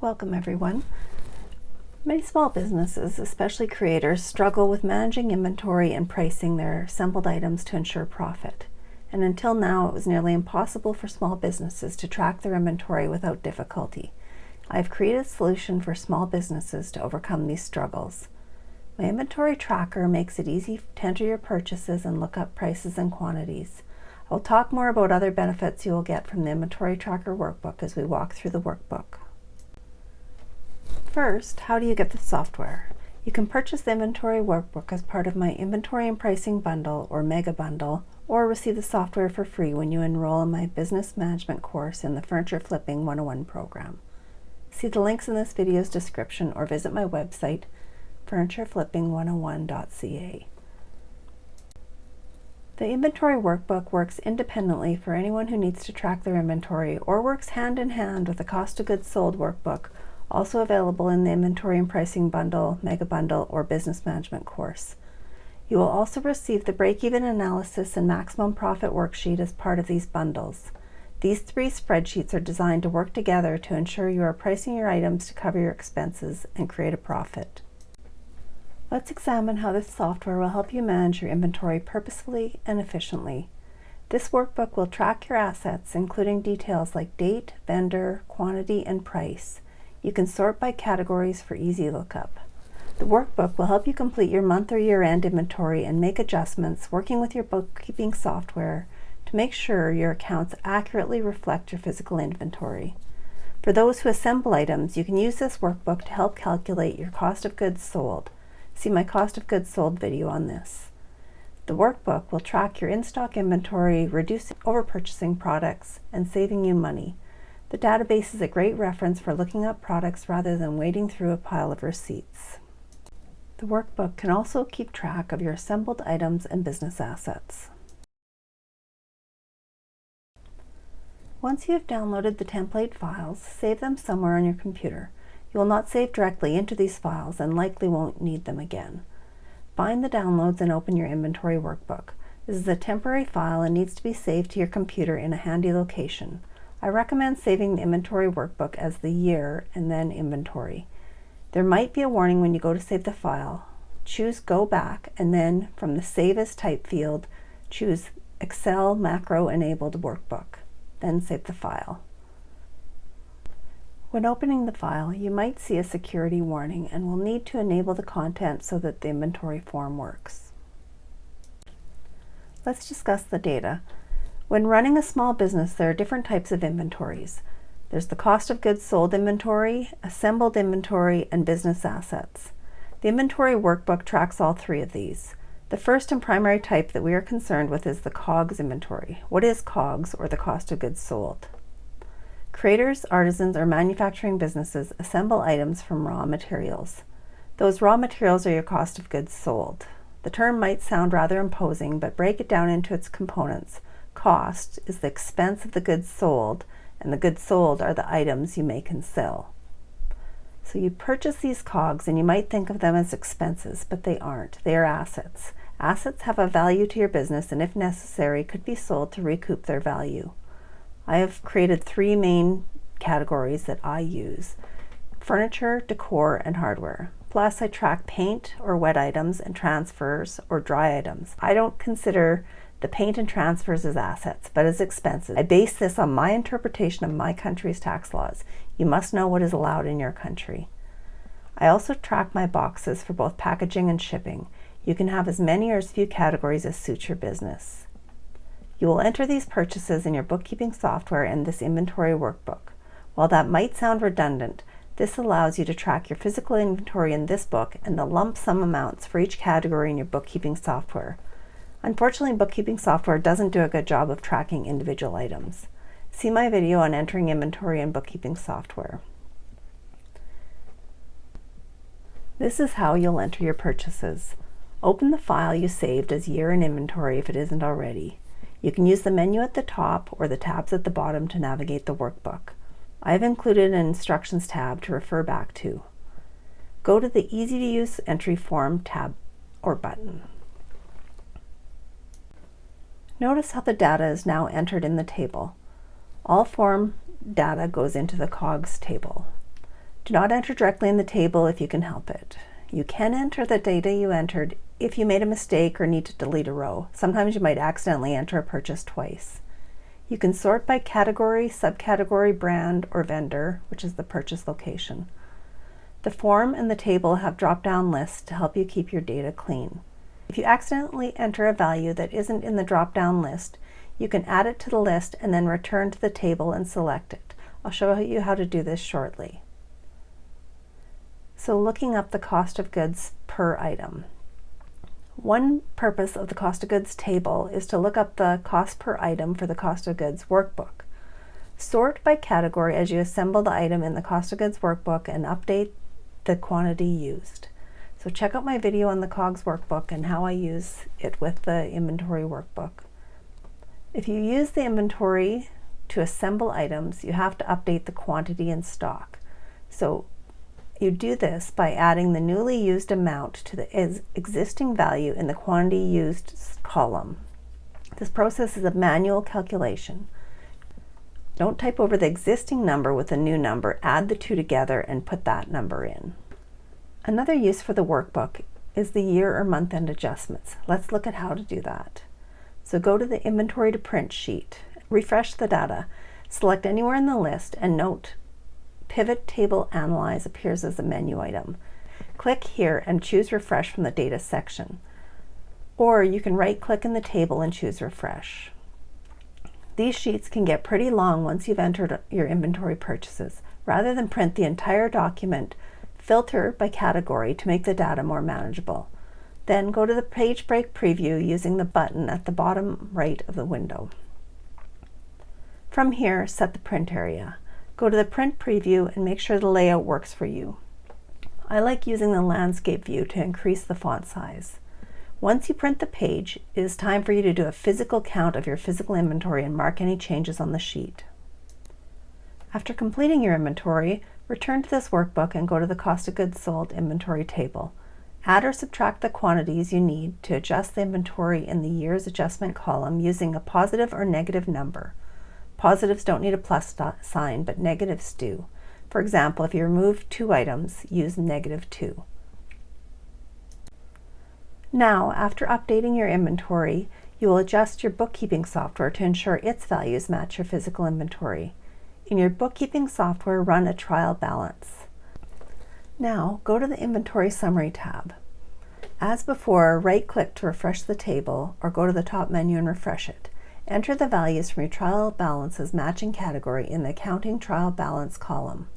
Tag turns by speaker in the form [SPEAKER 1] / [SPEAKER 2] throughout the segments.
[SPEAKER 1] Welcome everyone. Many small businesses, especially creators, struggle with managing inventory and pricing their assembled items to ensure profit. And until now, it was nearly impossible for small businesses to track their inventory without difficulty. I've created a solution for small businesses to overcome these struggles. My inventory tracker makes it easy to enter your purchases and look up prices and quantities. I'll talk more about other benefits you will get from the Inventory Tracker Workbook as we walk through the workbook. First, how do you get the software? You can purchase the Inventory Workbook as part of my Inventory and Pricing Bundle or Mega Bundle, or receive the software for free when you enroll in my Business Management course in the Furniture Flipping 101 program. See the links in this video's description or visit my website, furnitureflipping101.ca. The Inventory Workbook works independently for anyone who needs to track their inventory or works hand in hand with the Cost of Goods Sold Workbook, also available in the Inventory and Pricing Bundle, Mega Bundle, or Business Management course. You will also receive the Break-Even Analysis and Maximum Profit Worksheet as part of these bundles. These three spreadsheets are designed to work together to ensure you are pricing your items to cover your expenses and create a profit. Let's examine how this software will help you manage your inventory purposefully and efficiently. This workbook will track your assets, including details like date, vendor, quantity, and price. You can sort by categories for easy lookup. The workbook will help you complete your month or year-end inventory and make adjustments, working with your bookkeeping software to make sure your accounts accurately reflect your physical inventory. For those who assemble items, you can use this workbook to help calculate your cost of goods sold. See my cost of goods sold video on this. The workbook will track your in-stock inventory, reducing overpurchasing products, and saving you money. The database is a great reference for looking up products rather than wading through a pile of receipts. The workbook can also keep track of your assembled items and business assets. Once you have downloaded the template files, save them somewhere on your computer. You will not save directly into these files and likely won't need them again. Find the downloads and open your Inventory Workbook. This is a temporary file and needs to be saved to your computer in a handy location. I recommend saving the Inventory Workbook as the year and then inventory. There might be a warning when you go to save the file. Choose Go Back and then from the Save as Type field, choose Excel Macro Enabled Workbook. Then save the file. When opening the file, you might see a security warning and will need to enable the content so that the inventory form works. Let's discuss the data. When running a small business, there are different types of inventories. There's the cost of goods sold inventory, assembled inventory, and business assets. The Inventory Workbook tracks all three of these. The first and primary type that we are concerned with is the COGS inventory. What is COGS, or the cost of goods sold? Creators, artisans, or manufacturing businesses assemble items from raw materials. Those raw materials are your cost of goods sold. The term might sound rather imposing, but break it down into its components. Cost is the expense of the goods sold, and the goods sold are the items you make and sell. So you purchase these COGS and you might think of them as expenses, but they aren't. They are assets. Assets have a value to your business and if necessary could be sold to recoup their value. I have created three main categories that I use: furniture, decor, and hardware. Plus I track paint or wet items and transfers or dry items. I don't consider the paint and transfers as assets, but as expenses. I base this on my interpretation of my country's tax laws. You must know what is allowed in your country. I also track my boxes for both packaging and shipping. You can have as many or as few categories as suits your business. You will enter these purchases in your bookkeeping software in this Inventory Workbook. While that might sound redundant, this allows you to track your physical inventory in this book and the lump sum amounts for each category in your bookkeeping software. Unfortunately, bookkeeping software doesn't do a good job of tracking individual items. See my video on entering inventory and bookkeeping software. This is how you'll enter your purchases. Open the file you saved as year in inventory if it isn't already. You can use the menu at the top or the tabs at the bottom to navigate the workbook. I have included an instructions tab to refer back to. Go to the Easy to Use Entry Form tab or button. Notice how the data is now entered in the table. All form data goes into the COGS table. Do not enter directly in the table if you can help it. You can enter the data you entered if you made a mistake or need to delete a row. Sometimes you might accidentally enter a purchase twice. You can sort by category, subcategory, brand, or vendor, which is the purchase location. The form and the table have drop-down lists to help you keep your data clean. If you accidentally enter a value that isn't in the drop-down list, you can add it to the list and then return to the table and select it. I'll show you how to do this shortly. So looking up the cost of goods per item. One purpose of the cost of goods table is to look up the cost per item for the cost of goods workbook. Sort by category as you assemble the item in the cost of goods workbook and update the quantity used. So check out my video on the COGS workbook and how I use it with the inventory workbook. If you use the inventory to assemble items, you have to update the quantity in stock. So you do this by adding the newly used amount to the existing value in the quantity used column. This process is a manual calculation. Don't type over the existing number with a new number, add the two together and put that number in. Another use for the workbook is the year or month end adjustments. Let's look at how to do that. So go to the inventory to print sheet, refresh the data, select anywhere in the list and note Pivot Table Analyze appears as a menu item. Click here and choose Refresh from the Data section. Or you can right-click in the table and choose Refresh. These sheets can get pretty long once you've entered your inventory purchases. Rather than print the entire document, filter by category to make the data more manageable. Then go to the Page Break Preview using the button at the bottom right of the window. From here, set the print area. Go to the print preview and make sure the layout works for you. I like using the landscape view to increase the font size. Once you print the page, it is time for you to do a physical count of your physical inventory and mark any changes on the sheet. After completing your inventory, return to this workbook and go to the cost of goods sold inventory table. Add or subtract the quantities you need to adjust the inventory in the year's adjustment column using a positive or negative number. Positives don't need a plus sign, but negatives do. For example, if you remove 2 items, use -2. Now, after updating your inventory, you will adjust your bookkeeping software to ensure its values match your physical inventory. In your bookkeeping software, run a trial balance. Now, go to the Inventory Summary tab. As before, right-click to refresh the table or go to the top menu and refresh it. Enter the values from your trial balances matching category in the Accounting Trial Balance column.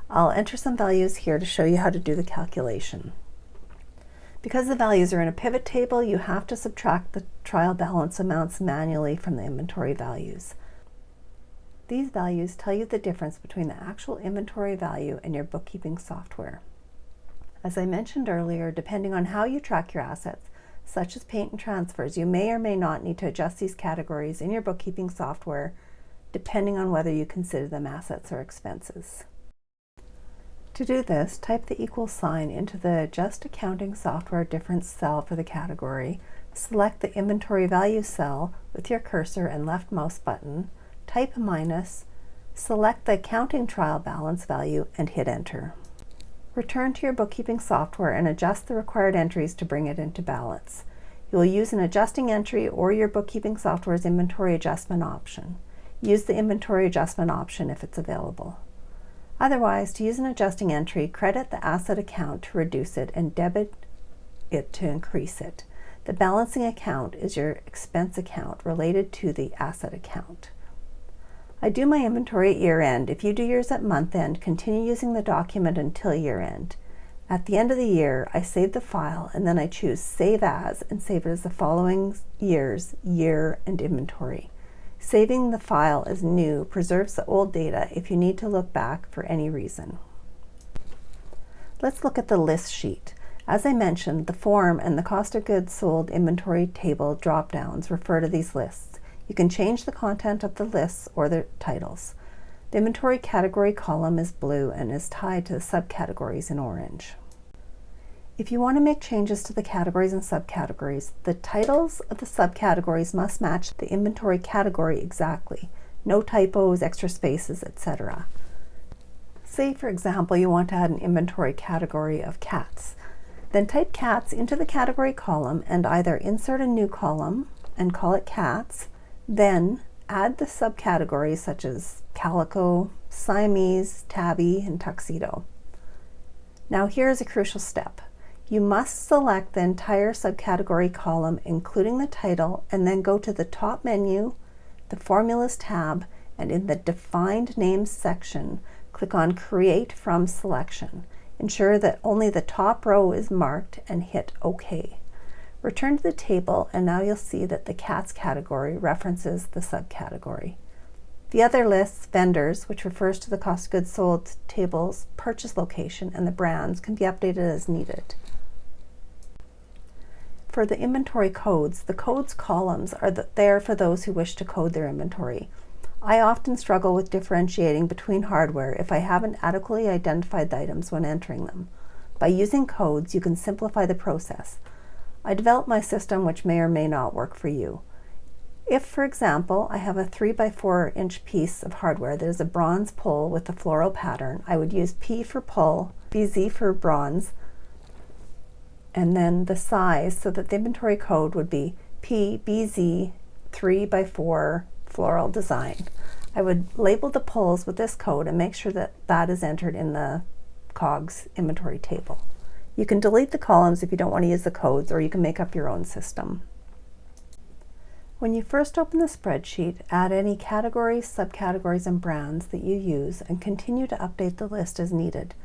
[SPEAKER 1] I'll enter some values here to show you how to do the calculation. Because the values are in a pivot table, you have to subtract the trial balance amounts manually from the inventory values. These values tell you the difference between the actual inventory value and your bookkeeping software. As I mentioned earlier, depending on how you track your assets, such as paint and transfers, you may or may not need to adjust these categories in your bookkeeping software, depending on whether you consider them assets or expenses. To do this, type the equal sign into the Adjust Accounting Software Difference cell for the category, select the Inventory Value cell with your cursor and left mouse button, type a minus, select the Accounting Trial Balance value, and hit Enter. Return to your bookkeeping software and adjust the required entries to bring it into balance. You will use an adjusting entry or your bookkeeping software's inventory adjustment option. Use the inventory adjustment option if it's available. Otherwise, to use an adjusting entry, credit the asset account to reduce it and debit it to increase it. The balancing account is your expense account related to the asset account. I do my inventory at year end. If you do yours at month end, continue using the document until year end. At the end of the year, I save the file and then I choose Save As and save it as the following year's year and inventory. Saving the file as new preserves the old data if you need to look back for any reason. Let's look at the list sheet. As I mentioned, the form and the cost of goods sold inventory table drop-downs refer to these lists. You can change the content of the lists or their titles. The inventory category column is blue and is tied to the subcategories in orange. If you want to make changes to the categories and subcategories, the titles of the subcategories must match the inventory category exactly. No typos, extra spaces, etc. Say, for example, you want to add an inventory category of cats. Then type cats into the category column and either insert a new column and call it cats, then add the subcategories such as calico, Siamese, tabby, and tuxedo. Now here's a crucial step. You must select the entire subcategory column, including the title, and then go to the top menu, the Formulas tab, and in the Defined Names section, click on Create from Selection. Ensure that only the top row is marked and hit OK. Return to the table, and now you'll see that the cats category references the subcategory. The other lists, vendors, which refers to the cost of goods sold table's purchase location, and the brands can be updated as needed. For the inventory codes, the codes columns are there for those who wish to code their inventory. I often struggle with differentiating between hardware if I haven't adequately identified the items when entering them. By using codes, you can simplify the process. I developed my system, which may or may not work for you. If, for example, I have a 3x4 inch piece of hardware that is a bronze pull with a floral pattern, I would use P for pull, BZ for bronze, and then the size, so that the inventory code would be PBZ 3x4 floral design. I would label the pulls with this code and make sure that that is entered in the COGS inventory table. You can delete the columns if you don't want to use the codes, or you can make up your own system. When you first open the spreadsheet, add any categories, subcategories, and brands that you use and continue to update the list as needed.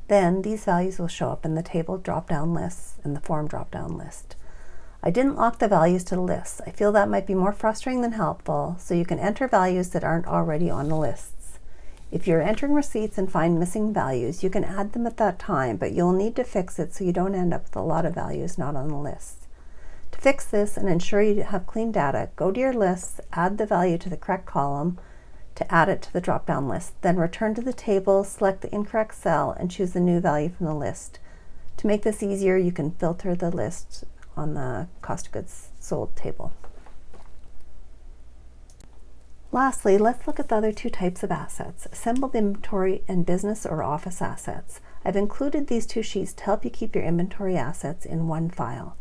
[SPEAKER 1] Then these values will show up in the table drop-down lists and the form drop-down list. I didn't lock the values to the lists. I feel that might be more frustrating than helpful, so you can enter values that aren't already on the lists. If you're entering receipts and find missing values, you can add them at that time, but you'll need to fix it so you don't end up with a lot of values not on the lists. To fix this and ensure you have clean data, go to your lists, add the value to the correct column to add it to the drop-down list. Then return to the table, select the incorrect cell, and choose the new value from the list. To make this easier, you can filter the list on the cost of goods sold table. Lastly, let's look at the other two types of assets, assembled inventory and business or office assets. I've included these two sheets to help you keep your inventory assets in one file.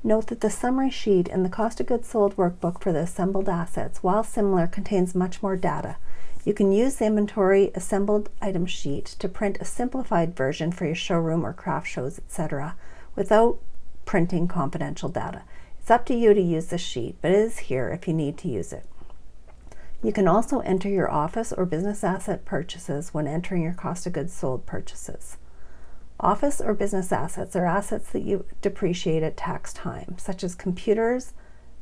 [SPEAKER 1] Note that the summary sheet and the cost of goods sold workbook for the assembled assets, while similar, contains much more data. You can use the inventory assembled item sheet to print a simplified version for your showroom or craft shows, etc., without printing confidential data. It's up to you to use this sheet, but it is here if you need to use it. You can also enter your office or business asset purchases when entering your cost of goods sold purchases. Office or business assets are assets that you depreciate at tax time, such as computers,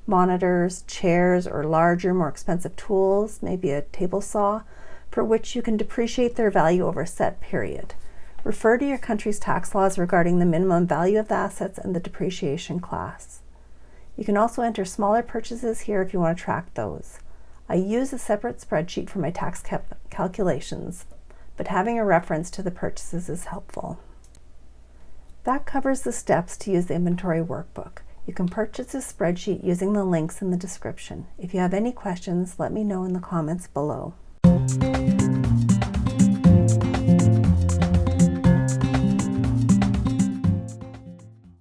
[SPEAKER 1] monitors, chairs, or larger, more expensive tools, maybe a table saw, for which you can depreciate their value over a set period. Refer to your country's tax laws regarding the minimum value of the assets and the depreciation class. You can also enter smaller purchases here if you want to track those. I use a separate spreadsheet for my tax calculations, but having a reference to the purchases is helpful. That covers the steps to use the inventory workbook. You can purchase this spreadsheet using the links in the description. If you have any questions, let me know in the comments below.